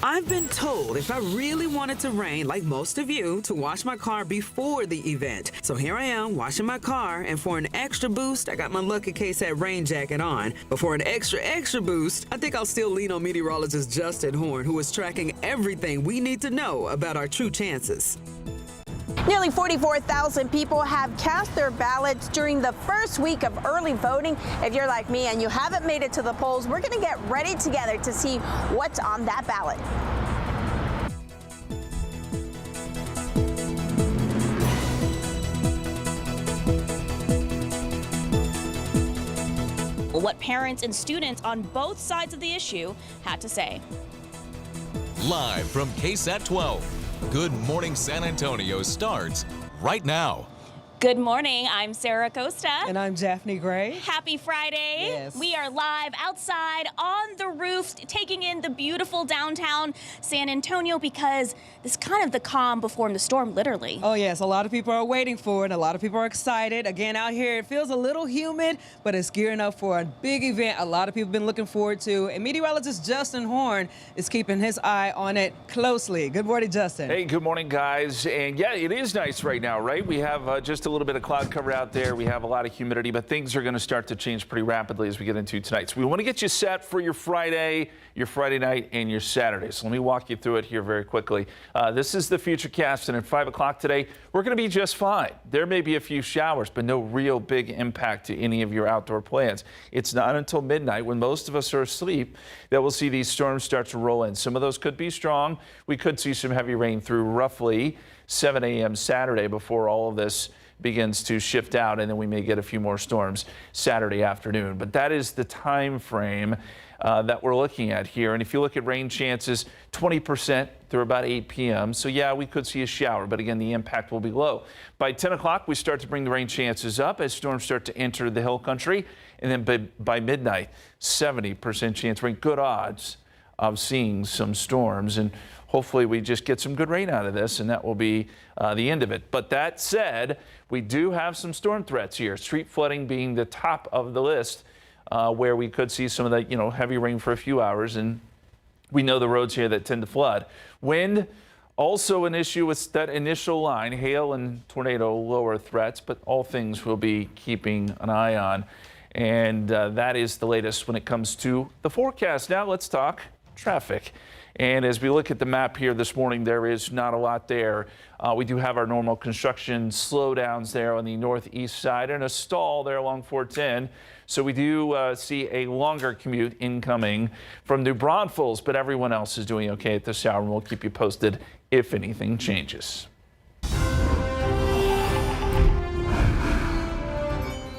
I've been told if I really wanted to rain, like most of you, to wash my car before the event. So here I am washing my car, and for an extra boost, I got my lucky KSAT rain jacket on. But for an extra boost, I think I'll still lean on meteorologist Justin Horn, who is tracking everything we need to know about our true chances. Nearly 44,000 people have cast their ballots during the first week of early voting. If you're like me and you haven't made it to the polls, we're going to get ready together to see what's on that ballot. What parents and students on both sides of the issue had to say. Live from KSAT 12. Good Morning San Antonio starts right now. Good morning, I'm Sarah Costa. And I'm Daphne Gray. Happy Friday. Yes. We are live outside on the roof taking in the beautiful downtown San Antonio because this is kind of the calm before the storm, literally. Oh yes, a lot of people are waiting for it. A lot of people are excited. Again, out here it feels a little humid, but it's gearing up for a big event a lot of people have been looking forward to. And meteorologist Justin Horn is keeping his eye on it closely. Good morning, Justin. Hey, good morning, guys. And yeah, it is nice right now, right? We have just a little bit of cloud cover out there. We have a lot of humidity, but things are going to start to change pretty rapidly as we get into tonight. So we want to get you set for your Friday night, and your Saturday. So let me walk you through it here very quickly. This is the Futurecast, and at 5 o'clock today, we're going to be just fine. There may be a few showers, but no real big impact to any of your outdoor plans. It's not until midnight, when most of us are asleep, that we'll see these storms start to roll in. Some of those could be strong. We could see some heavy rain through roughly 7 a.m. Saturday before all of this begins to shift out, and then we may get a few more storms Saturday afternoon. But that is the time frame that we're looking at here. And if you look at rain chances, 20% through about 8 p.m. So yeah, we could see a shower, but again, the impact will be low. By 10 o'clock, we start to bring the rain chances up as storms start to enter the hill country. And then by midnight, 70% chance rain, good odds of seeing some storms. And hopefully we just get some good rain out of this, and that will be the end of it. But that said, we do have some storm threats here, street flooding being the top of the list, where we could see some of the heavy rain for a few hours, and we know the roads here that tend to flood. Wind, also an issue with that initial line, hail and tornado lower threats, but all things we'll be keeping an eye on. And that is the latest when it comes to the forecast. Now let's talk traffic. And as we look at the map here this morning, there is not a lot there. We do have our normal construction slowdowns there on the northeast side and a stall there along 410. So we do see a longer commute incoming from New Braunfels, but everyone else is doing okay at this hour, and we'll keep you posted if anything changes.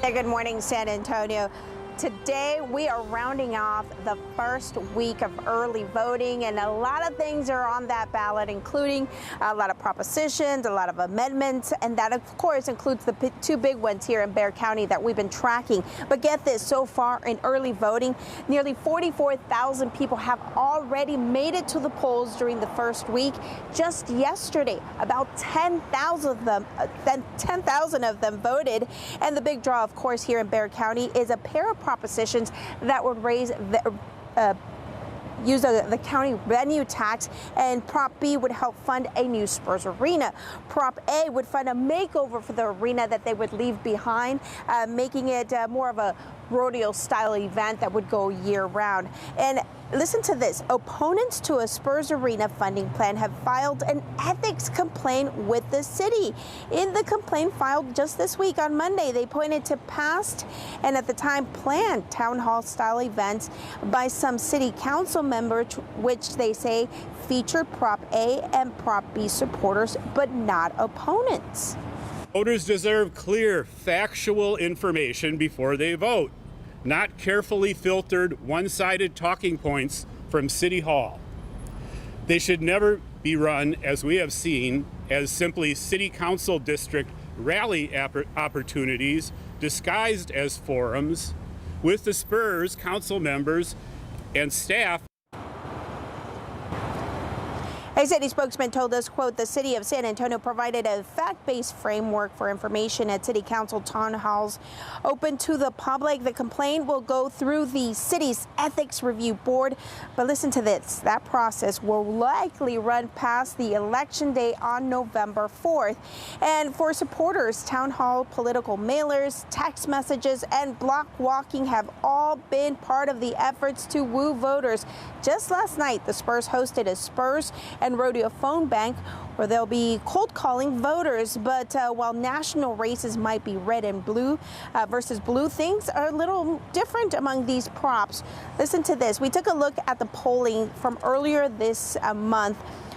Hey, good morning, San Antonio. Today, we are rounding off the first week of early voting, and a lot of things are on that ballot, including a lot of propositions, a lot of amendments, and that, of course, includes the two big ones here in Bexar County that we've been tracking. But get this, so far in early voting, nearly 44,000 people have already made it to the polls during the first week. Just yesterday, about 10,000 of them voted, and the big draw, of course, here in Bexar County is a pair of propositions that would raise use the county venue tax, and Prop B would help fund a new Spurs arena. Prop A would fund a makeover for the arena that they would leave behind, making it more of a rodeo-style event that would go year-round. And listen to this. Opponents to a Spurs Arena funding plan have filed an ethics complaint with the city. In the complaint filed just this week on Monday, they pointed to past and at the time planned town hall-style events by some city council members, which they say featured Prop A and Prop B supporters, but not opponents. Voters deserve clear, factual information before they vote, not carefully filtered, one-sided talking points from City Hall. They should never be run, as we have seen, as simply City Council district rally opportunities disguised as forums with the Spurs council members and staff. A city spokesman told us, quote, the city of San Antonio provided a fact-based framework for information at city council town halls open to the public. The complaint will go through the city's ethics review board. But listen to this. That process will likely run past the election day on November 4th. And for supporters, town hall political mailers, text messages, and block walking have all been part of the efforts to woo voters. Just last night, the Spurs hosted a Spurs and Rodeo phone bank where they'll be cold calling voters. But while national races might be red and blue versus blue, things are a little different among these props. Listen to this. We took a look at the polling from earlier this month.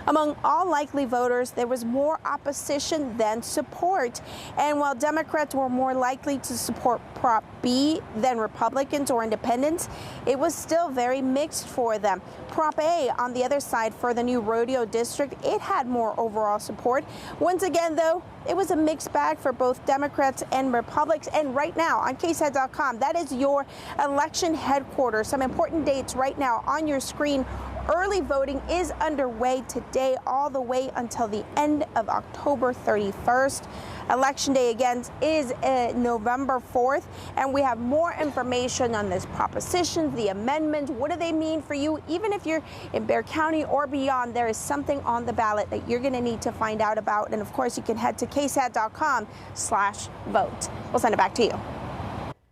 Among all likely voters, there was more opposition than support. And while Democrats were more likely to support Prop B than Republicans or independents, it was still very mixed for them. Prop A, on the other side, for the new rodeo district, it had more overall support. Once again, though, it was a mixed bag for both Democrats and Republicans. And right now on KSAT.com, that is your election headquarters. Some important dates right now on your screen. Early voting is underway today all the way until the end of October 31st. Election day again is November 4th, and we have more information on this proposition, the amendment. What do they mean for you? Even if you're in Bexar County or beyond, there is something on the ballot that you're going to need to find out about. And of course, you can head to ksat.com/vote. We'll send it back to you.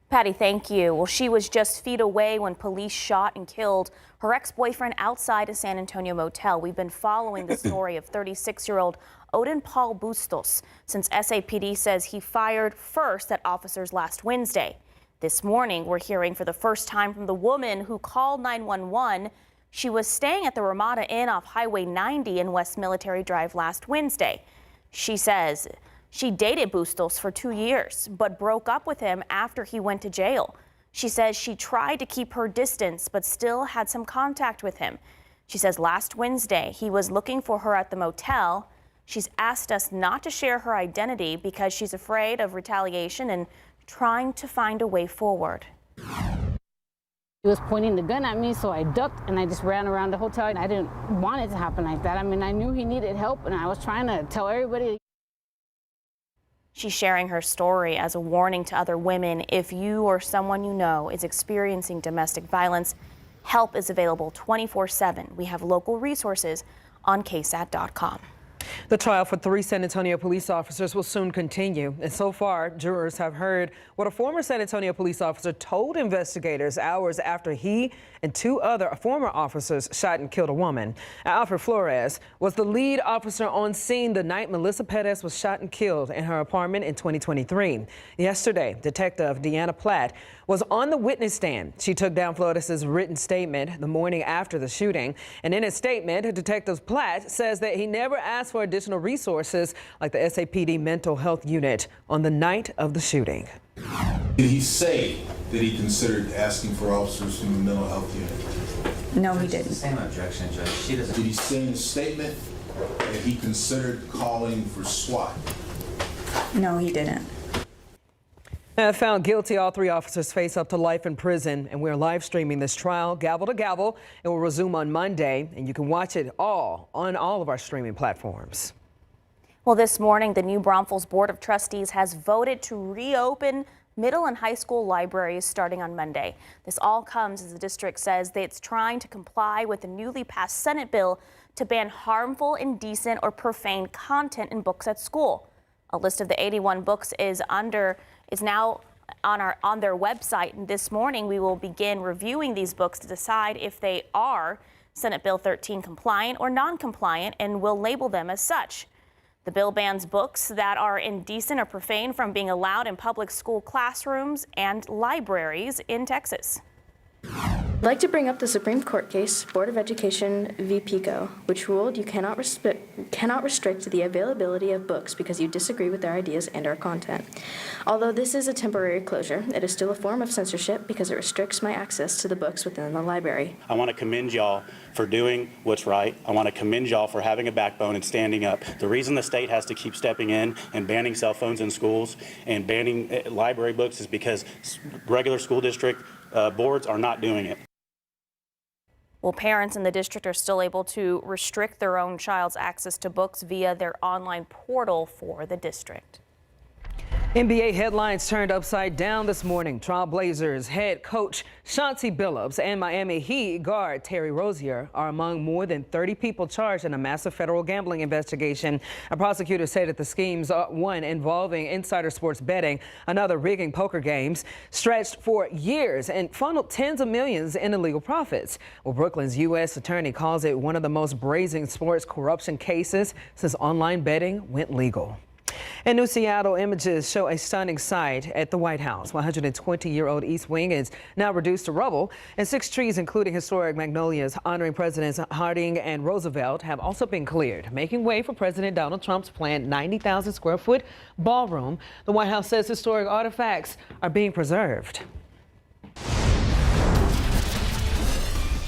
Patty, thank you. Well, she was just feet away when police shot and killed her ex-boyfriend outside a San Antonio motel. We've been following the story of 36-year-old Odin Paul Bustos since SAPD says he fired first at officers last Wednesday. This morning, we're hearing for the first time from the woman who called 911. She was staying at the Ramada Inn off Highway 90 in West Military Drive last Wednesday. She says she dated Bustos for 2 years, but broke up with him after he went to jail. She says she tried to keep her distance, but still had some contact with him. She says last Wednesday, he was looking for her at the motel. She's asked us not to share her identity because she's afraid of retaliation and trying to find a way forward. He was pointing the gun at me, so I ducked and I just ran around the hotel. And I didn't want it to happen like that. I mean, I knew he needed help and I was trying to tell everybody. She's sharing her story as a warning to other women. If you or someone you know is experiencing domestic violence, help is available 24/7. We have local resources on KSAT.com. The trial for 3 San Antonio police officers will soon continue. And so far, jurors have heard what a former San Antonio police officer told investigators hours after he and 2 other former officers shot and killed a woman. Alfred Flores was the lead officer on scene the night Melissa Perez was shot and killed in her apartment in 2023. Yesterday, Detective Deanna Platt was on the witness stand. She took down Flores' written statement the morning after the shooting. And in his statement, Detective Platt says that he never asked for additional resources like the SAPD mental health unit on the night of the shooting. Did he say that he considered asking for officers from the mental health unit? No, he didn't. Same objection, Judge. She doesn't. Did he say in his statement that he considered calling for SWAT? No, he didn't. Found guilty, all 3 officers face up to life in prison, and we're live streaming this trial gavel to gavel. It will resume on Monday, and you can watch it all on all of our streaming platforms. Well, this morning, the New Braunfels Board of Trustees has voted to reopen middle and high school libraries starting on Monday. This all comes as the district says that it's trying to comply with the newly passed Senate bill to ban harmful, indecent, or profane content in books at school. A list of the 81 books is now on their website, and this morning we will begin reviewing these books to decide if they are Senate Bill 13 compliant or non-compliant, and will label them as such. The bill bans books that are indecent or profane from being allowed in public school classrooms and libraries in Texas. I'd like to bring up the Supreme Court case, Board of Education v. PICO, which ruled you cannot restrict the availability of books because you disagree with their ideas and or content. Although this is a temporary closure, it is still a form of censorship because it restricts my access to the books within the library. I want to commend y'all for doing what's right. I want to commend y'all for having a backbone and standing up. The reason the state has to keep stepping in and banning cell phones in schools and banning library books is because regular school district boards are not doing it. Well, parents in the district are still able to restrict their own child's access to books via their online portal for the district. NBA headlines turned upside down this morning. Trailblazers head coach Chauncey Billups and Miami Heat guard Terry Rozier are among more than 30 people charged in a massive federal gambling investigation. A prosecutor said that the schemes, one involving insider sports betting, another rigging poker games, stretched for years and funneled tens of millions in illegal profits. Well, Brooklyn's U.S. attorney calls it one of the most brazen sports corruption cases since online betting went legal. And New Seattle images show a stunning sight at the White House. 120-year-old East Wing is now reduced to rubble, and 6 trees, including historic magnolias honoring Presidents Harding and Roosevelt, have also been cleared, making way for President Donald Trump's planned 90,000-square-foot ballroom. The White House says historic artifacts are being preserved.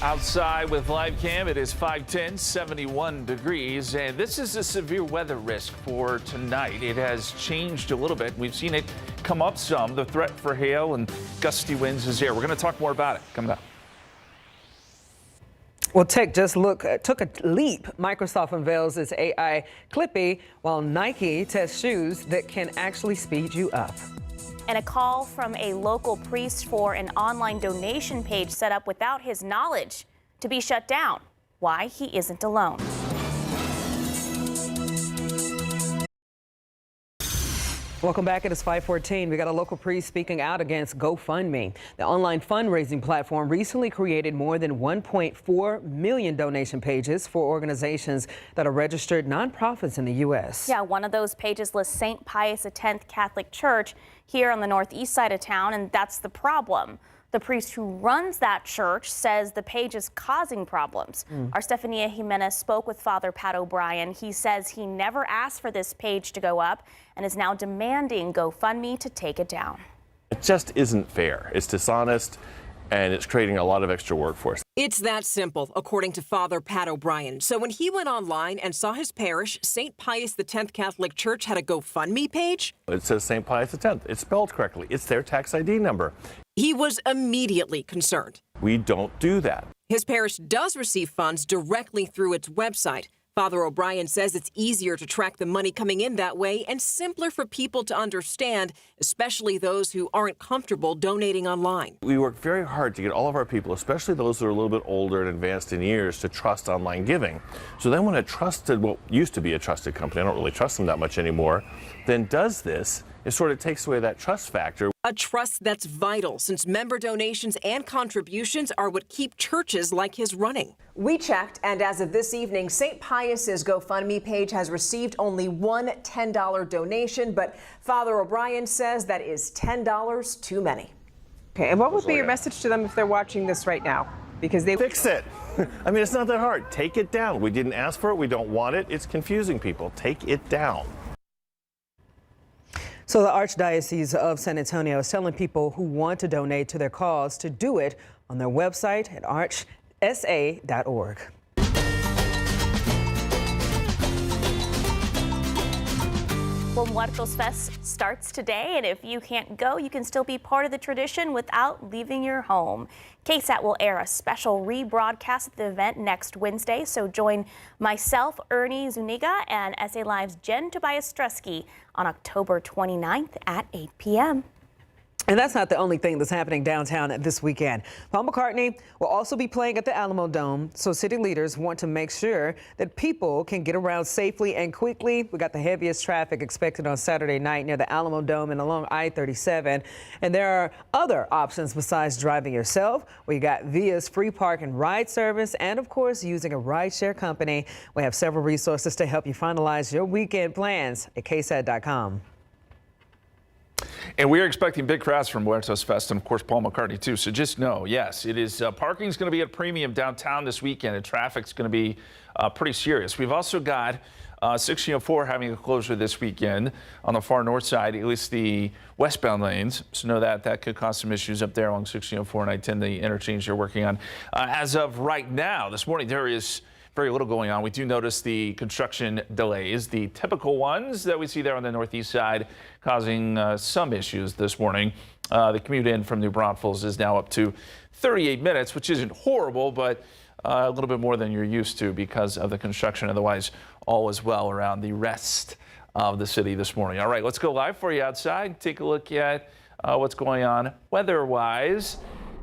Outside with live cam, it is 5:10, 71 degrees, and this is a severe weather risk for tonight. It has changed a little bit. We've seen it come up some. The threat for hail and gusty winds is there. We're going to talk more about it coming up. Well, tech just took a leap. Microsoft unveils its AI Clippy, while Nike tests shoes that can actually speed you up. And a call from a local priest for an online donation page set up without his knowledge to be shut down. Why he isn't alone. Welcome back. It is 5:14. We got a local priest speaking out against GoFundMe. The online fundraising platform recently created more than 1.4 million donation pages for organizations that are registered nonprofits in the U.S. Yeah, one of those pages lists St. Pius X Catholic Church here on the northeast side of town, and that's the problem. The priest who runs that church says the page is causing problems. Our Stefania Jimenez spoke with Father Pat O'Brien. He says he never asked for this page to go up and is now demanding GoFundMe to take it down. It just isn't fair. It's dishonest, and it's creating a lot of extra work for us. It's that simple, according to Father Pat O'Brien. So when he went online and saw his parish, St. Pius X Catholic Church, had a GoFundMe page, It says St. Pius X. It's spelled correctly. It's their tax ID number. he was immediately concerned. We don't do that. His parish does receive funds directly through its website. Father O'Brien says it's easier to track the money coming in that way and simpler for people to understand, especially those who aren't comfortable donating online. We work very hard to get all of our people, especially those that are a little bit older and advanced in years, to trust online giving. So then when a trusted, what used to be a trusted company, I don't really trust them that much anymore, then does this, it sort of takes away that trust factor. A trust that's vital since member donations and contributions are what keep churches like his running. We checked, and as of this evening, St. Pius's GoFundMe page has received only one $10 donation, but Father O'Brien says that is $10 too many. Okay, and what would be your message to them if they're watching this right now? Because they fix it. I mean, it's not that hard. Take it down. We didn't ask for it. We don't want it. It's confusing people. Take it down. So the Archdiocese of San Antonio is telling people who want to donate to their cause to do it on their website at archsa.org. Well, Muertos Fest starts today, and if you can't go, you can still be part of the tradition without leaving your home. KSAT will air a special rebroadcast of the event next Wednesday, so join myself, Ernie Zuniga, and SA Live's Jen Tobias Stresky on October 29th at 8 p.m. And that's not the only thing that's happening downtown this weekend. Paul McCartney will also be playing at the Alamo Dome, so city leaders want to make sure that people can get around safely and quickly. We got the heaviest traffic expected on Saturday night near the Alamo Dome and along I-37. And there are other options besides driving yourself. We got Via's free park and ride service, and of course, using a rideshare company. We have several resources to help you finalize your weekend plans at KSAT.com. And we are expecting big crowds from Muertos Fest and, of course, Paul McCartney, too. So just know, yes, it is parking's going to be at premium downtown this weekend, and traffic's going to be pretty serious. We've also got 1604 having a closure this weekend on the far north side, at least the westbound lanes. So know that could cause some issues up there along 1604 and I-10, the interchange they're working on. As of right now, this morning, there is very little going on. We do notice the construction delays, the typical ones that we see there on the northeast side, causing some issues this morning. The commute in from New Braunfels is now up to 38 minutes, which isn't horrible, but a little bit more than you're used to because of the construction. Otherwise, all is well around the rest of the city this morning. All right, let's go live for you outside. Take a look at what's going on weather-wise.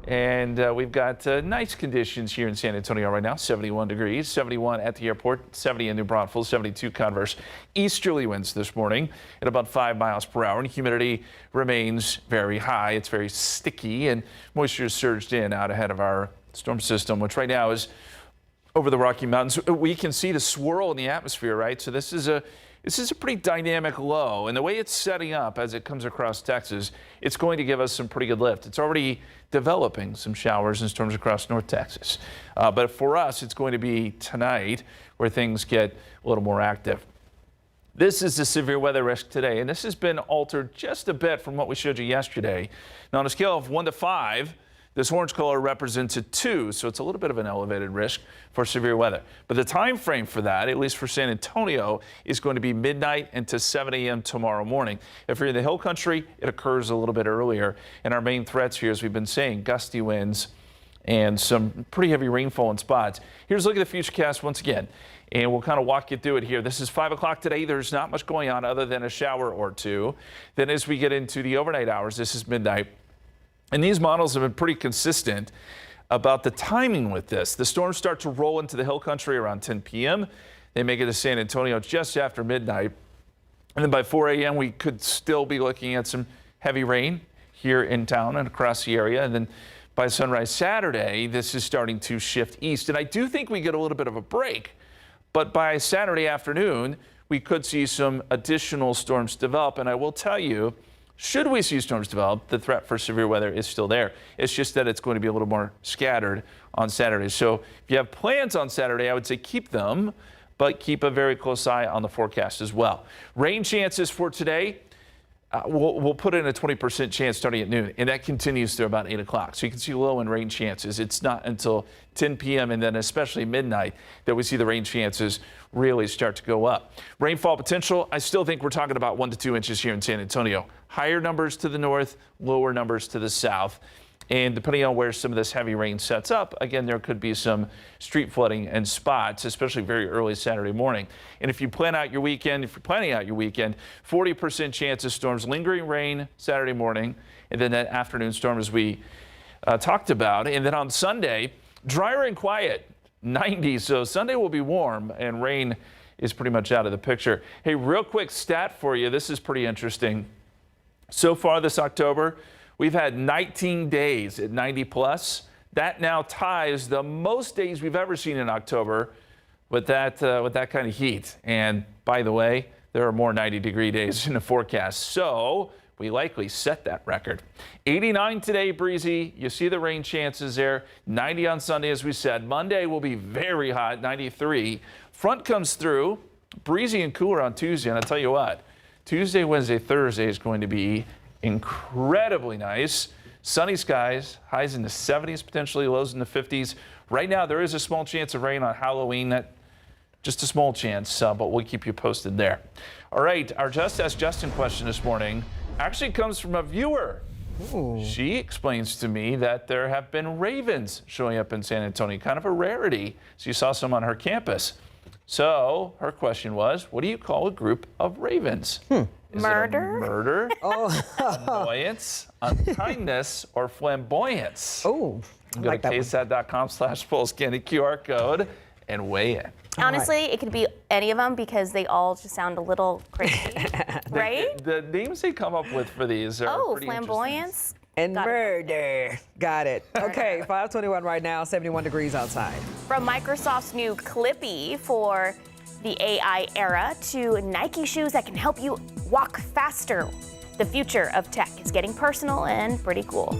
And we've got nice conditions here in San Antonio right now. 71 degrees, 71 at the airport, 70 in New Braunfels, 72 Converse. Easterly winds this morning at about 5 miles per hour, and humidity remains very high. It's very sticky, and moisture surged in out ahead of our storm system, which right now is over the Rocky Mountains. We can see the swirl in the atmosphere, right? So this is a pretty dynamic low, and the way it's setting up as it comes across Texas, it's going to give us some pretty good lift. It's already developing some showers and storms across North Texas. But for us, it's going to be tonight where things get a little more active. This is the severe weather risk today, and this has been altered just a bit from what we showed you yesterday. Now, on a scale of 1 to 5, this orange color represents a 2, so it's a little bit of an elevated risk for severe weather. But the time frame for that, at least for San Antonio, is going to be midnight into 7 a.m. tomorrow morning. If you're in the hill country, it occurs a little bit earlier. And our main threats here, as we've been saying, gusty winds and some pretty heavy rainfall in spots. Here's a look at the futurecast once again, and we'll kind of walk you through it here. This is 5 o'clock today. There's not much going on other than a shower or two. Then as we get into the overnight hours, this is midnight. And these models have been pretty consistent about the timing with this. The storms start to roll into the hill country around 10 p.m. They make it to San Antonio just after midnight. And then by 4 a.m., we could still be looking at some heavy rain here in town and across the area. And then by sunrise Saturday, this is starting to shift east. And I do think we get a little bit of a break. But by Saturday afternoon, we could see some additional storms develop. And I will tell you, should we see storms develop, the threat for severe weather is still there. It's just that it's going to be a little more scattered on Saturday. So if you have plans on Saturday, I would say keep them, but keep a very close eye on the forecast as well. Rain chances for today, we'll put in a 20% chance starting at noon, and that continues through about 8 o'clock. So you can see low in rain chances. It's not until 10 p.m. and then especially midnight that we see the rain chances really start to go up. Rainfall potential, I still think we're talking about 1 to 2 inches here in San Antonio. Higher numbers to the north, lower numbers to the south. And depending on where some of this heavy rain sets up, again, there could be some street flooding in spots, especially very early Saturday morning. And if you plan out your weekend, if you're planning out your weekend, 40% chance of storms, lingering rain Saturday morning, and then that afternoon storm as we talked about. And then on Sunday, drier and quiet, 90. So Sunday will be warm and rain is pretty much out of the picture. Hey, real quick stat for you. This is pretty interesting. So far this October, we've had 19 days at 90 plus. That now ties the most days we've ever seen in October with that kind of heat. And by the way, there are more 90-degree days in the forecast. So we likely set that record. 89 today, breezy. You see the rain chances there. 90 on Sunday, as we said. Monday will be very hot, 93. Front comes through, breezy and cooler on Tuesday. And I'll tell you what, Tuesday, Wednesday, Thursday is going to be incredibly nice. Sunny skies, highs in the 70s, potentially lows in the 50s. Right now, there is a small chance of rain on Halloween. Just a small chance, but we'll keep you posted there. All right, our Just Ask Justin question this morning actually comes from a viewer. Ooh. She explains to me that there have been ravens showing up in San Antonio, kind of a rarity. So you saw some on her campus. So her question was, what do you call a group of ravens? Is murder? It a murder, annoyance, unkindness, or flamboyance? Oh, Go to KSAT.com/poll, scan the QR code, and weigh in. Honestly, it could be any of them because they all just sound a little crazy, right? The names they come up with for these are pretty flamboyance. And murder. Got it. Okay, 5:21 right now, 71 degrees outside. From Microsoft's new Clippy for the AI era to Nike shoes that can help you walk faster. The future of tech is getting personal and pretty cool.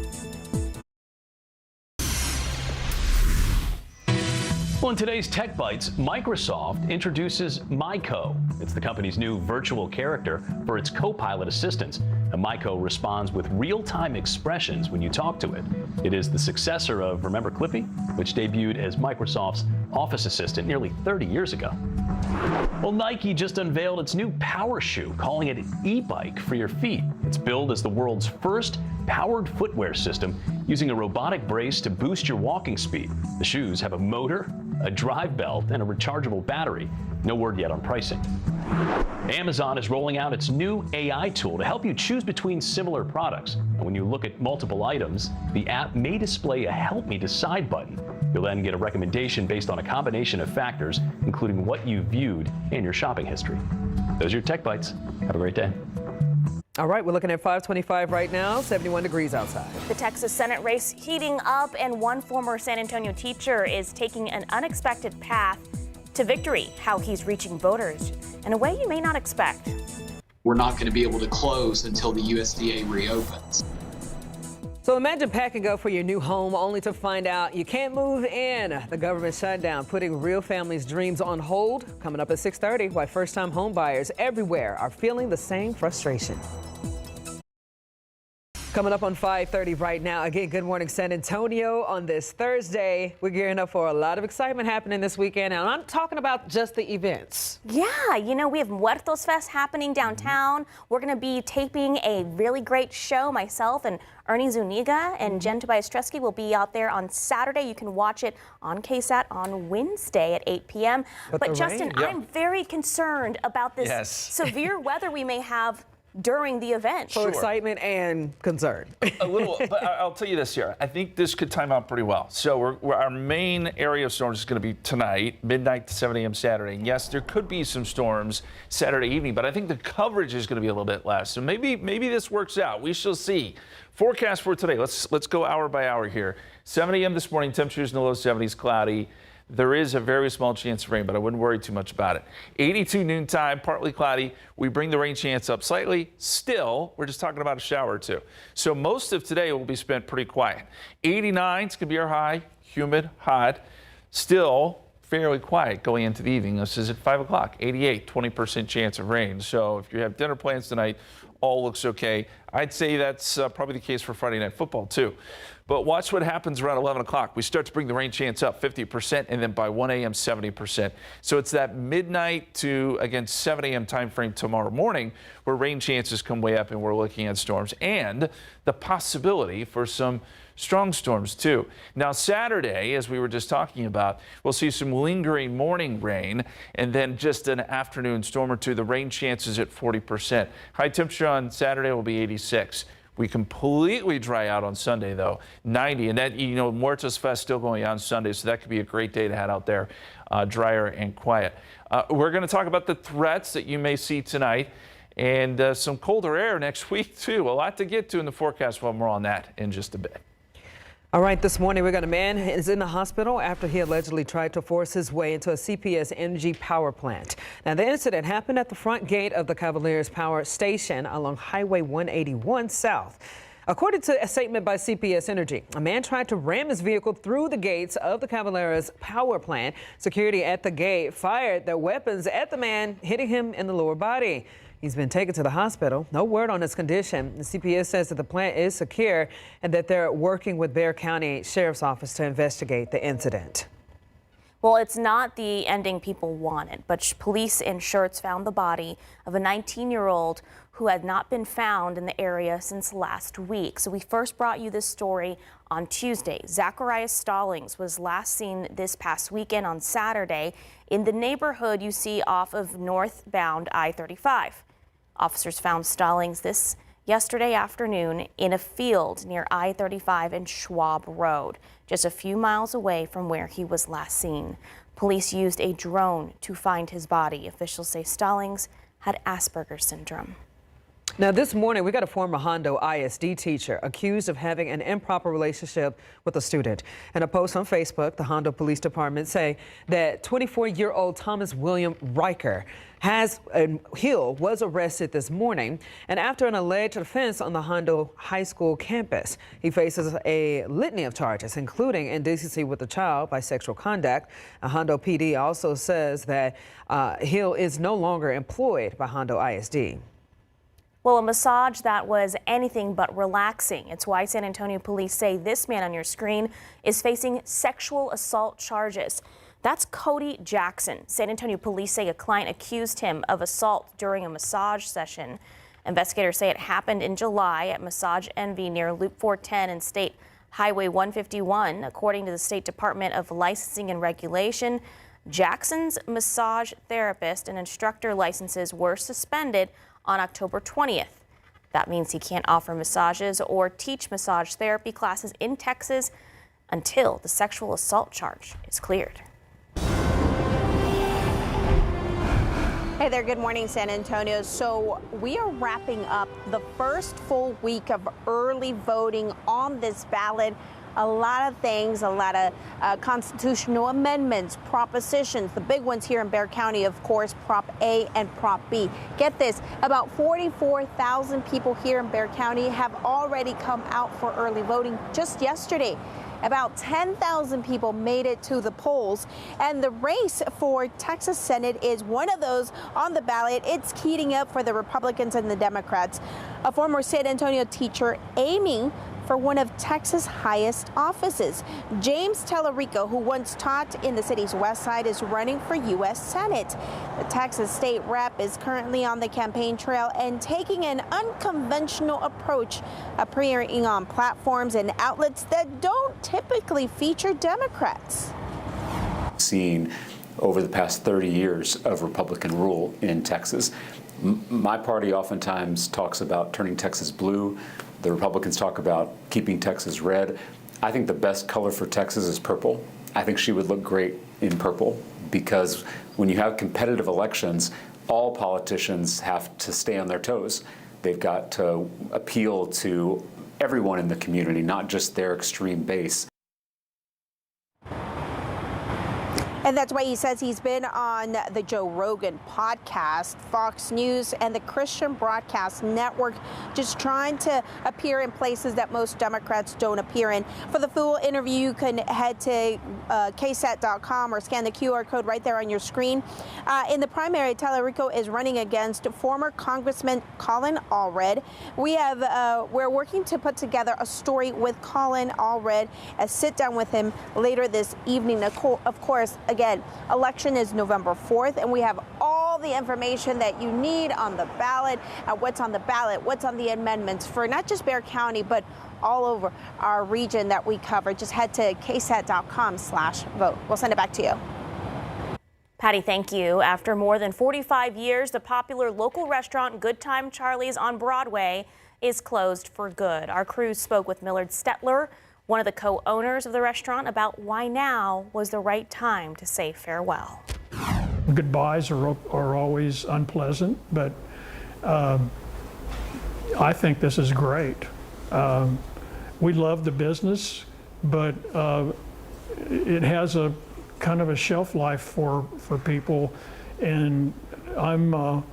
Well, in today's Tech Bites, Microsoft introduces MyCo. It's the company's new virtual character for its Copilot assistants. Myco responds with real-time expressions when you talk to it. It is the successor of Remember Clippy, which debuted as Microsoft's Office Assistant nearly 30 years ago. Well, Nike just unveiled its new power shoe, calling it e-bike for your feet. It's billed as the world's first powered footwear system using a robotic brace to boost your walking speed. The shoes have a motor, a drive belt, and a rechargeable battery. No word yet on pricing. Amazon is rolling out its new AI tool to help you choose between similar products. And when you look at multiple items, the app may display a Help Me Decide button. You'll then get a recommendation based on a combination of factors, including what you viewed in your shopping history. Those are your Tech Bites. Have a great day. All right, we're looking at 525 right now, 71 degrees outside. The Texas Senate race heating up, and one former San Antonio teacher is taking an unexpected path to victory. How he's reaching voters in a way you may not expect. We're not going to be able to close until the USDA reopens. So imagine packing up for your new home only to find out you can't move in. The government shutdown putting real families' dreams on hold. Coming up at 6:30, why first-time home buyers everywhere are feeling the same frustration. Coming up on 5:30 right now. Again, good morning, San Antonio. On this Thursday, we're gearing up for a lot of excitement happening this weekend. And I'm talking about just the events. Yeah, you know, we have Muertos Fest happening downtown. We're going to be taping a really great show. Myself and Ernie Zuniga and Jen Tobias-Tresky will be out there on Saturday. You can watch it on KSAT on Wednesday at 8 p.m. But Justin, I'm very concerned about this severe weather we may have during the event. So excitement and concern. A little, but I'll tell you this here. I think this could time out pretty well. So our main area of storms is going to be tonight, midnight to 7 a.m. Saturday. And yes, there could be some storms Saturday evening, but I think the coverage is going to be a little bit less. So maybe this works out. We shall see. Forecast for today. Let's go hour by hour here. 7 a.m. this morning, temperatures in the low 70s, cloudy. There is a very small chance of rain, but I wouldn't worry too much about it. 82 noontime, partly cloudy. We bring the rain chance up slightly. Still, we're just talking about a shower or two. So most of today will be spent pretty quiet. 89 is going to be our high, humid, hot. Still fairly quiet going into the evening. This is at 5 o'clock. 88, 20% chance of rain. So if you have dinner plans tonight, all looks okay. I'd say that's probably the case for Friday Night Football, too. But watch what happens around 11 o'clock. We start to bring the rain chance up 50%, and then by 1 a.m., 70%. So it's that midnight to, again, 7 a.m. time frame tomorrow morning where rain chances come way up, and we're looking at storms and the possibility for some strong storms, too. Now, Saturday, as we were just talking about, we'll see some lingering morning rain and then just an afternoon storm or two. The rain chances at 40%. High temperature on Saturday will be 86. We completely dry out on Sunday, though, 90. And that, you know, Muertos Fest still going on Sunday, so that could be a great day to head out there, drier and quiet. We're going to talk about the threats that you may see tonight and some colder air next week, too. A lot to get to in the forecast. Well, more on that in just a bit. All right, this morning we got a man is in the hospital after he allegedly tried to force his way into a CPS energy power plant. Now, the incident happened at the front gate of the Cavaliers Power Station along Highway 181 South. According to a statement by CPS Energy, a man tried to ram his vehicle through the gates of the Cavaliers power plant. Security at the gate fired their weapons at the man, hitting him in the lower body. He's been taken to the hospital. No word on his condition. The CPS says that the plant is secure and that they're working with Bexar County Sheriff's Office to investigate the incident. Well, it's not the ending people wanted, but police in Schertz found the body of a 19-year-old who had not been found in the area since last week. So we first brought you this story on Tuesday. Zacharias Stallings was last seen this past weekend on Saturday in the neighborhood you see off of northbound I-35. Officers found Stallings yesterday afternoon in a field near I-35 and Schwab Road, just a few miles away from where he was last seen. Police used a drone to find his body. Officials say Stallings had Asperger's syndrome. Now, this morning, we got a former Hondo ISD teacher accused of having an improper relationship with a student. In a post on Facebook, the Hondo Police Department say that 24-year-old Thomas William Riker Hill was arrested this morning, and after an alleged offense on the Hondo High School campus. He faces a litany of charges, including indecency with a child by sexual conduct. Hondo PD also says that Hill is no longer employed by Hondo ISD. Well, a massage that was anything but relaxing. It's why San Antonio police say this man on your screen is facing sexual assault charges. That's Cody Jackson. San Antonio police say a client accused him of assault during a massage session. Investigators say it happened in July at Massage Envy near Loop 410 and State Highway 151. According to the State Department of Licensing and Regulation, Jackson's massage therapist and instructor licenses were suspended on October 20th. That means he can't offer massages or teach massage therapy classes in Texas until the sexual assault charge is cleared. Hey there, good morning, San Antonio. So we are wrapping up the first full week of early voting on this ballot. A lot of things, a lot of constitutional amendments, propositions. The big ones here in Bexar County, of course, Prop A and Prop B. Get this, about 44,000 people here in Bexar County have already come out for early voting just yesterday. About 10,000 people made it to the polls, and the race for Texas Senate is one of those on the ballot. It's heating up for the Republicans and the Democrats. A former San Antonio teacher aiming for one of Texas' highest offices. James Tellerico, who once taught in the city's west side, is running for U.S. Senate. The Texas state rep is currently on the campaign trail and taking an unconventional approach, appearing on platforms and outlets that don't typically feature Democrats. Seen over the past 30 years of Republican rule in Texas. My party oftentimes talks about turning Texas blue. The Republicans talk about keeping Texas red. I think the best color for Texas is purple. I think she would look great in purple because when you have competitive elections, all politicians have to stay on their toes. They've got to appeal to everyone in the community, not just their extreme base. And that's why he says he's been on the Joe Rogan podcast, Fox News, and the Christian Broadcast Network, just trying to appear in places that most Democrats don't appear in. For the full interview, you can head to KSAT.com or scan the QR code right there on your screen. In the primary, Tellerico is running against former Congressman Colin Allred. We're working to put together a story with Colin Allred, a sit down with him later this evening. Of course, again, election is November 4th, and we have all the information that you need on the ballot, what's on the ballot, what's on the amendments for not just Bexar County, but all over our region that we cover. Just head to ksat.com/vote. We'll send it back to you. Patty, thank you. After more than 45 years, the popular local restaurant Good Time Charlie's on Broadway is closed for good. Our crew spoke with Millard Stetler, one of the co-owners of the restaurant, about why now was the right time to say farewell. Goodbyes are always unpleasant, but I think this is great. We love the business, but it has a kind of a shelf life for people, and I'm,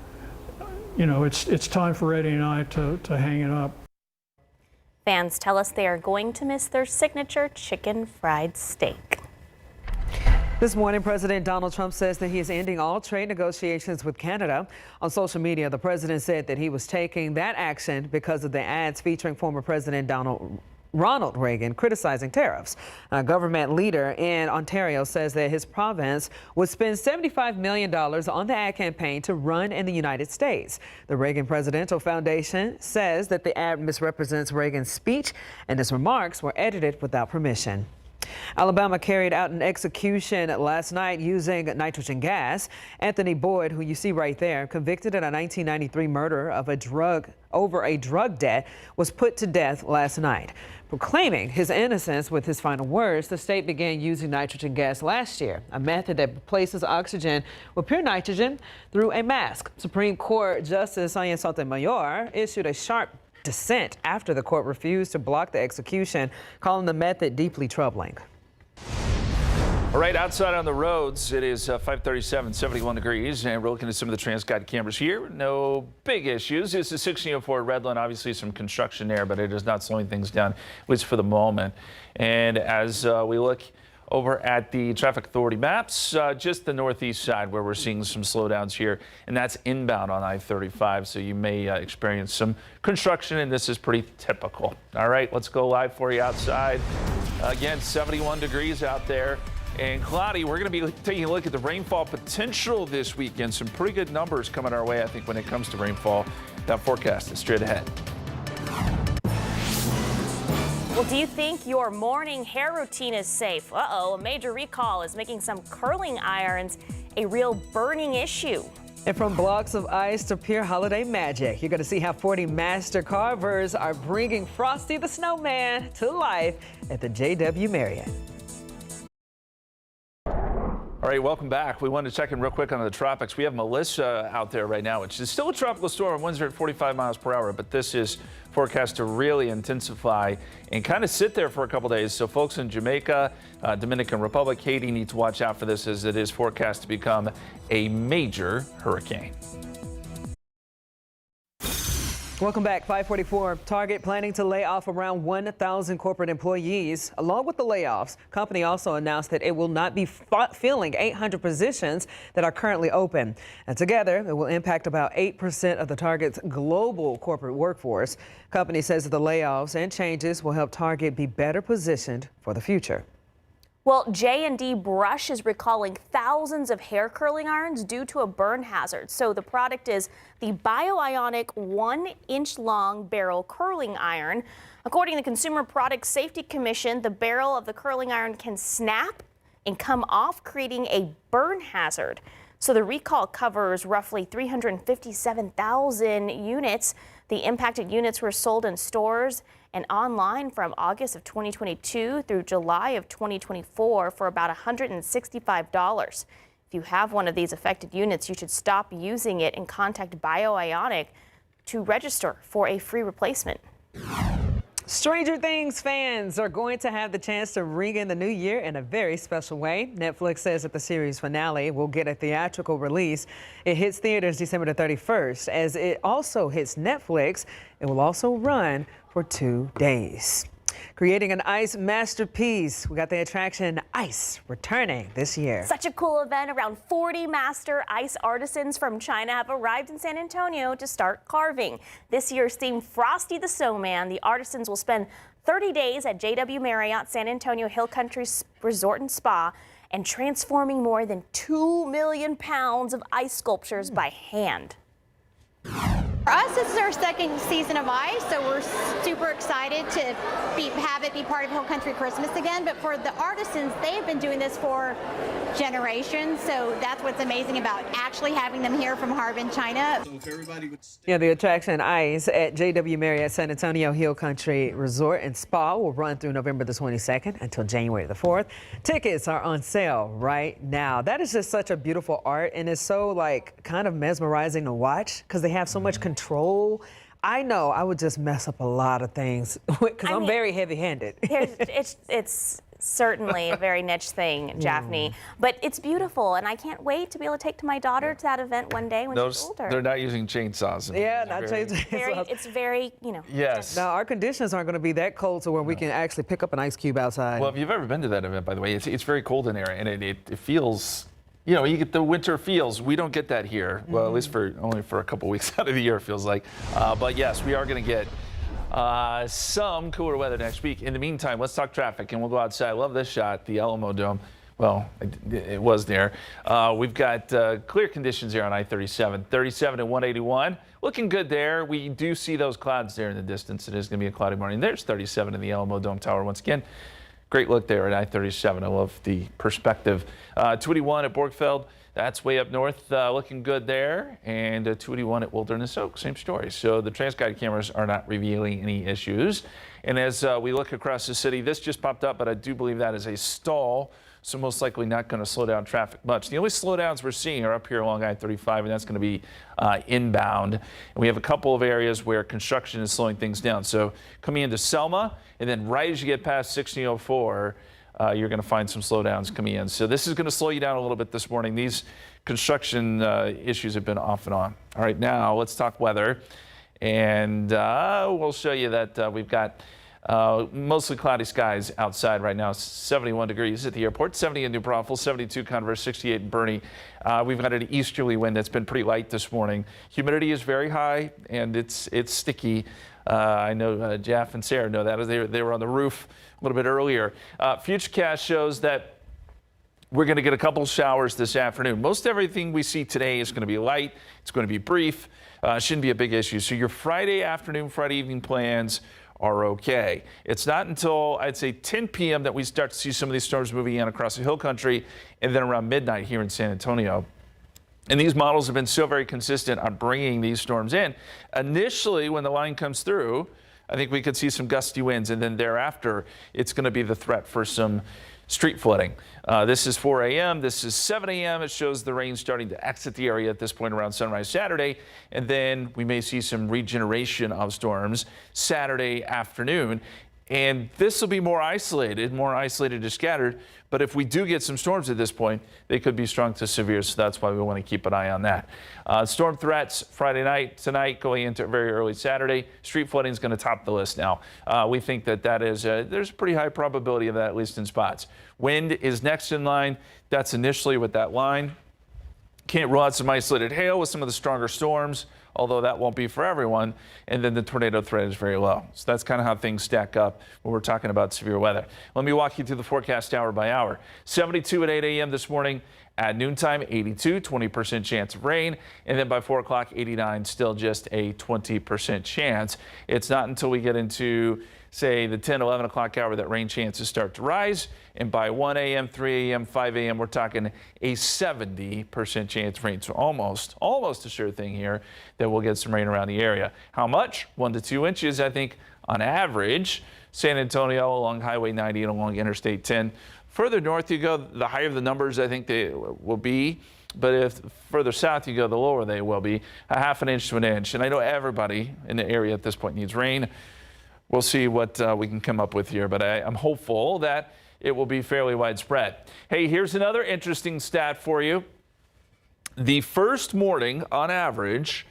it's time for Eddie and I to hang it up. Fans tell us they are going to miss their signature chicken fried steak. This morning, President Donald Trump says that he is ending all trade negotiations with Canada. On social media, the president said that he was taking that action because of the ads featuring former President Ronald Reagan criticizing tariffs. A government leader in Ontario says that his province would spend $75 million on the ad campaign to run in the United States. The Reagan Presidential Foundation says that the ad misrepresents Reagan's speech and his remarks were edited without permission. Alabama carried out an execution last night using nitrogen gas. Anthony Boyd, who you see right there, convicted in a 1993 murder of over a drug debt, was put to death last night. Proclaiming his innocence with his final words, the state began using nitrogen gas last year, a method that replaces oxygen with pure nitrogen through a mask. Supreme Court Justice Sonia Sotomayor issued a sharp dissent after the court refused to block the execution, calling the method deeply troubling. All right, outside on the roads, it is 5:37, 71 degrees, and we're looking at some of the TransGuide cameras here. No big issues. It's the 1604 Redland, obviously some construction there, but it is not slowing things down, at least for the moment. And as we look over at the Traffic Authority maps, just the northeast side where we're seeing some slowdowns here, and that's inbound on I-35, so you may experience some construction, and this is pretty typical. All right, let's go live for you outside. Again, 71 degrees out there and cloudy. We're going to be taking a look at the rainfall potential this weekend. Some pretty good numbers coming our way, I think, when it comes to rainfall. That forecast is straight ahead. Well, do you think your morning hair routine is safe? Uh-oh, a major recall is making some curling irons a real burning issue. And from blocks of ice to pure holiday magic, you're going to see how 40 master carvers are bringing Frosty the Snowman to life at the JW Marriott. All right, welcome back. We wanted to check in real quick on the tropics. We have Melissa out there right now, which is still a tropical storm. Winds are at 45 miles per hour, but this is forecast to really intensify and kind of sit there for a couple days. So folks in Jamaica, Dominican Republic, Haiti need to watch out for this as it is forecast to become a major hurricane. Welcome back. 544. Target planning to lay off around 1,000 corporate employees. Along with the layoffs, company also announced that it will not be filling 800 positions that are currently open. And together, it will impact about 8% of the Target's global corporate workforce. Company says that the layoffs and changes will help Target be better positioned for the future. Well, J&D Brush is recalling thousands of hair curling irons due to a burn hazard. So the product is the Bioionic 1-inch long barrel curling iron. According to the Consumer Product Safety Commission, the barrel of the curling iron can snap and come off, creating a burn hazard. So the recall covers roughly 357,000 units. The impacted units were sold in stores and online from August of 2022 through July of 2024 for about $165. If you have one of these affected units, you should stop using it and contact Bioionic to register for a free replacement. Stranger Things fans are going to have the chance to ring in the new year in a very special way. Netflix says that the series finale will get a theatrical release. It hits theaters December the 31st. As it also hits Netflix, it will also run for 2 days. Creating an ice masterpiece. We got the attraction Ice returning this year. Such a cool event. Around 40 master ice artisans from China have arrived in San Antonio to start carving. This year's theme, Frosty the Snowman. The artisans will spend 30 days at JW Marriott San Antonio Hill Country Resort and Spa and transforming more than 2 million pounds of ice sculptures by hand. For us, this is our second season of ice, so we're super excited to have it be part of Hill Country Christmas again. But for the artisans, they've been doing this for generations, so that's what's amazing about actually having them here from Harbin, China. So if everybody would yeah, the attraction Ice at JW Marriott San Antonio Hill Country Resort and Spa will run through November the 22nd until January the 4th. Tickets are on sale right now. That is just such a beautiful art, and it's so like kind of mesmerizing to watch because they have so much control. I know I would just mess up a lot of things because I'm very heavy-handed. It's certainly a very niche thing, Japhanie, but it's beautiful, and I can't wait to be able to take my daughter to that event one day when she's older. They're not using chainsaws. Yeah, not chainsaws. It's very, you know. Yes. Now, our conditions aren't going to be that cold to where we can actually pick up an ice cube outside. Well, if you've ever been to that event, by the way, it's very cold in there, and it feels... You know, you get the winter feels. We don't get that here. Well, at least only for a couple weeks out of the year, it feels like. But yes, we are going to get some cooler weather next week. In the meantime, let's talk traffic, and we'll go outside. I love this shot, the Alamo Dome. Well, it was there. We've got clear conditions here on I-37, 37 and 181. Looking good there. We do see those clouds there in the distance. It is going to be a cloudy morning. There's 37 in the Alamo Dome Tower once again. Great look there at I-37. I love the perspective. 281 at Borgfeld, that's way up north, looking good there. And 281 at Wilderness Oak, same story. So the TransGuide cameras are not revealing any issues. And as we look across the city, this just popped up, but I do believe that is a stall. So most likely not going to slow down traffic much. The only slowdowns we're seeing are up here along I-35, and that's going to be inbound. And we have a couple of areas where construction is slowing things down. So coming into Selma, and then right as you get past 1604, you're going to find some slowdowns coming in. So this is going to slow you down a little bit this morning. These construction issues have been off and on. All right, now let's talk weather. And we'll show you that we've got Mostly cloudy skies outside right now. 71 degrees at the airport, 70 in New Braunfels, 72 Converse, 68 in Bernie. We've got an easterly wind that's been pretty light this morning. Humidity is very high and it's sticky. I know Jeff and Sarah know that. They were on the roof a little bit earlier. Futurecast shows that we're going to get a couple showers this afternoon. Most everything we see today is going to be light. It's going to be brief. Shouldn't be a big issue. So your Friday afternoon, Friday evening plans are okay. It's not until, I'd say, 10 p.m. that we start to see some of these storms moving in across the hill country, and then around midnight here in San Antonio. And these models have been so very consistent on bringing these storms in. Initially, when the line comes through, I think we could see some gusty winds, and then thereafter, it's going to be the threat for some street flooding. This is 4 a.m. This is 7 a.m. It shows the rain starting to exit the area at this point around sunrise Saturday. And then we may see some regeneration of storms Saturday afternoon. And this will be more isolated to scattered. But if we do get some storms at this point, they could be strong to severe. So that's why we want to keep an eye on that. Storm threats Friday night, tonight, going into very early Saturday. Street flooding is going to top the list now. We think that is there's a pretty high probability of that, at least in spots. Wind is next in line. That's initially with that line. Can't rule out some isolated hail with some of the stronger storms, although that won't be for everyone. And then the tornado threat is very low. So that's kind of how things stack up when we're talking about severe weather. Let me walk you through the forecast hour by hour. 72 at 8 a.m. this morning. At noontime, 82, 20% chance of rain. And then by 4 o'clock, 89, still just a 20% chance. It's not until we get into, say, the 10, 11 o'clock hour that rain chances start to rise. And by 1 a.m., 3 a.m., 5 a.m., we're talking a 70% chance of rain. So almost a sure thing here that we'll get some rain around the area. How much? 1 to 2 inches, I think, on average. San Antonio along Highway 90 and along Interstate 10. Further north you go, the higher the numbers I think they will be. But if further south you go, the lower they will be. A half an inch to an inch. And I know everybody in the area at this point needs rain. We'll see what we can come up with here. But I'm hopeful that it will be fairly widespread. Hey, here's another interesting stat for you. The first morning on average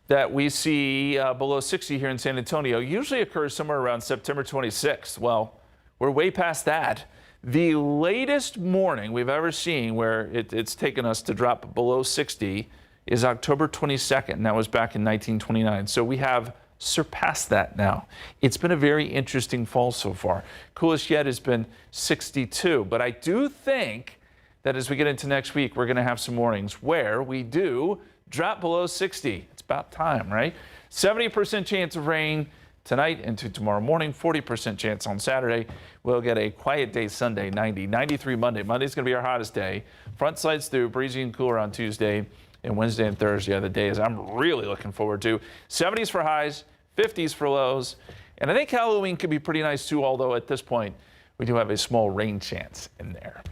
that we see below 60 here in San Antonio usually occurs somewhere around September 26th. Well, we're way past that. The latest morning we've ever seen where it's taken us to drop below 60 is October 22nd, and that was back in 1929. So we have surpassed that now. It's been a very interesting fall so far. Coolest yet has been 62, but I do think that as we get into next week, we're going to have some mornings where we do drop below 60. It's about time, right? 70% chance of rain tonight into tomorrow morning, 40% chance on Saturday. We'll get a quiet day Sunday, 90, 93 Monday. Monday's going to be our hottest day. Front slides through, breezy and cooler on Tuesday, and Wednesday and Thursday are the days I'm really looking forward to. 70s for highs, 50s for lows, and I think Halloween could be pretty nice too, although at this point we do have a small rain chance in there.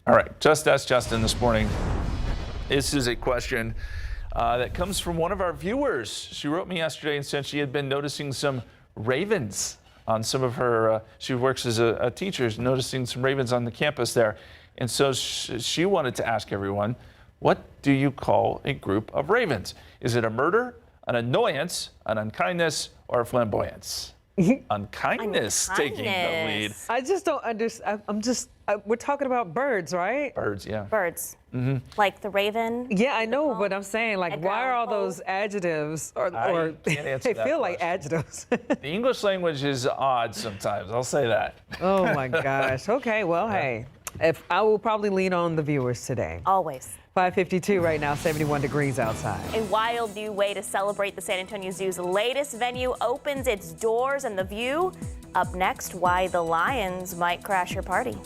All right, just ask Justin this morning. This is a question that comes from one of our viewers. She wrote me yesterday and said she had been noticing some ravens on some of her, she works as a teacher, noticing some ravens on the campus there. And so she wanted to ask everyone, what do you call a group of ravens? Is it a murder, an annoyance, an unkindness, or a flamboyance? Unkindness taking the lead. I just don't understand. We're talking about birds, right? Birds, yeah. Birds. Like the raven. Yeah, I know, but I'm saying, like, why are all those adjectives, or they feel like adjectives? The English language is odd sometimes, I'll say that. Oh my gosh. Okay, well, hey, I will probably lean on the viewers today. Always. 5:52 right now, 71 degrees outside. A wild new way to celebrate the San Antonio Zoo's latest venue opens its doors, and the view. Up next, why the Lions might crash your party.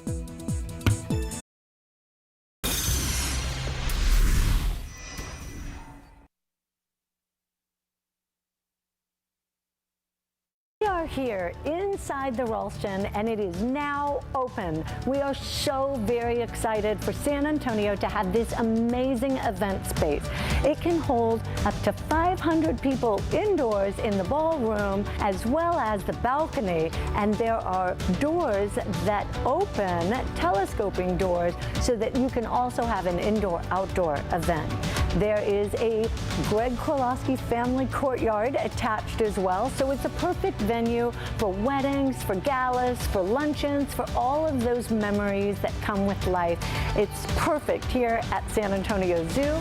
We are here inside the Ralston, and it is now open. We are so very excited for San Antonio to have this amazing event space. It can hold up to 500 people indoors in the ballroom, as well as the balcony, and there are doors that open, telescoping doors, so that you can also have an indoor-outdoor event. There is a Greg Kowalski family courtyard attached as well, so it's a perfect venue for weddings, for galas, for luncheons, for all of those memories that come with life. It's perfect here at San Antonio Zoo.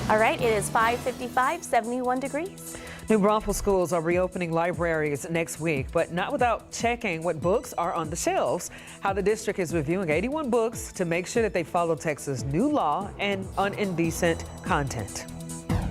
All right, it is 5:55, 71 degrees. New Braunfels schools are reopening libraries next week, but not without checking what books are on the shelves. How the district is reviewing 81 books to make sure that they follow Texas' new law on indecent content.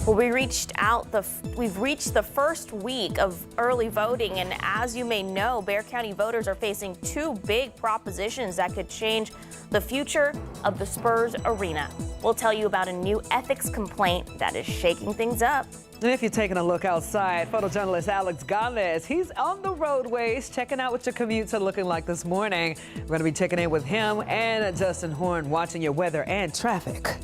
Well, we've reached the first week of early voting, and as you may know, Bexar County voters are facing two big propositions that could change the future of the Spurs Arena. We'll tell you about a new ethics complaint that is shaking things up. And if you're taking a look outside, photojournalist Alex Gomez, he's on the roadways checking out what your commutes are looking like this morning. We're going to be checking in with him and Justin Horn, watching your weather and traffic.